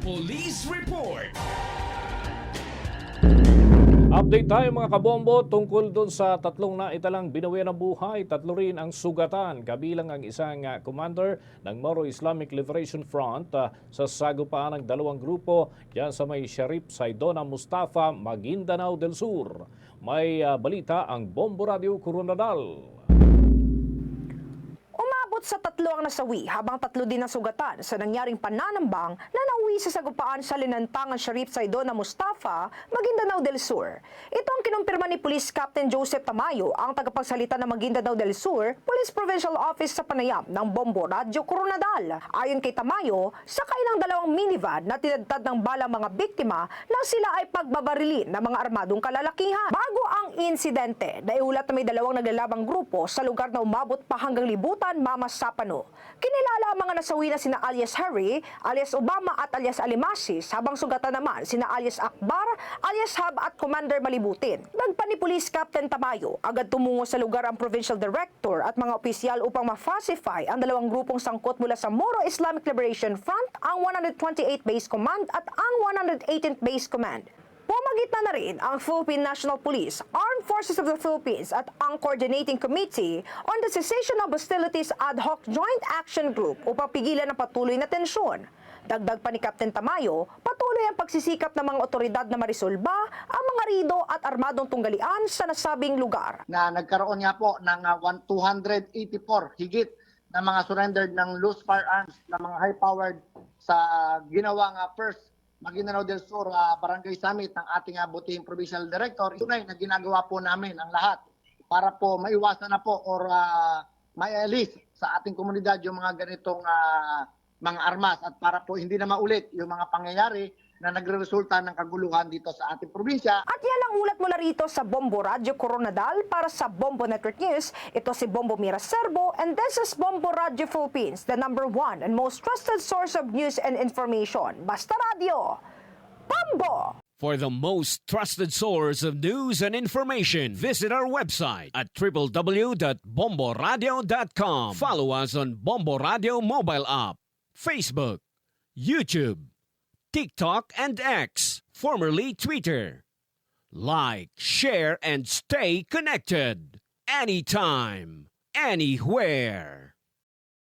Police Report. Update tayo mga kabombo tungkol doon sa tatlong naitalang binawian ng buhay. Tatlo rin ang sugatan, kabilang ang isang commander ng Moro Islamic Liberation Front sa sagupaan ng dalawang grupo diyan sa may Sharif Saidona Mustafa, Maguindanao del Sur. May balita ang Bombo Radio Coronadal. Umabot sa tatlo ang nasawi habang tatlo din ang sugatan sa nangyaring pananambang na nauwi sa sagupaan sa linantangan Sharif Saidona Mustafa, Maguindanao del Sur. Ito ang kinumpirma ni Police Captain Joseph Tamayo, ang tagapagsalita ng Maguindanao del Sur Police Provincial Office sa panayam ng Bombo Radio Coronadal. Ayon kay Tamayo, sakay ng dalawang minivan na tinadtad ng balang mga biktima nang sila ay pagbabarilin ng mga armadong kalalakihan. Bago ang insidente, naiulat na may dalawang naglalabang grupo sa lugar na umabot pa hanggang libutan Sapano. Kinilala ang mga nasawi na sina alias Harry, alias Obama at alias Alimasis, habang sugatan naman sina alias Akbar, alias Hab at Commander Malibutin. Nagpa ni Police Captain Tamayo, agad tumungo sa lugar ang Provincial Director at mga opisyal upang ma-pacify ang dalawang grupong sangkot mula sa Moro Islamic Liberation Front, ang 128th Base Command at ang 118th Base Command. Pumagitna na rin ang Philippine National Police, Armed Forces of the Philippines at ang Coordinating Committee on the Cessation of Hostilities Ad Hoc Joint Action Group upang pigilan ang patuloy na tensyon. Dagdag pa ni Captain Tamayo, patuloy ang pagsisikap ng mga otoridad na marisolba ang mga rido at armadong tunggalian sa nasabing lugar. Na nagkaroon nga po ng 284 higit na mga surrendered ng loose firearms na mga high-powered sa ginawang first Maguindanao del Sur Barangay Summit ng ating butihing Provincial Director. Tunay na ginagawa po namin ang lahat para po maiwasan na po or maialis sa ating komunidad yung mga ganitong mga armas at para po hindi na maulit yung mga pangyayari na nagre-resulta ng kaguluhan dito sa ating probinsya. At yan ang ulat mula rito sa Bombo Radio Coronadal para sa Bombo Network News. Ito si Bombo Mira Serbo and this is Bombo Radio Philippines, the #1 and most trusted source of news and information. Basta Radio, Bombo! For the most trusted source of news and information, visit our website at www.bomboradio.com. Follow us on Bombo Radio mobile app, Facebook, YouTube, TikTok, and X, formerly Twitter. Like, share, and stay connected. Anytime, anywhere.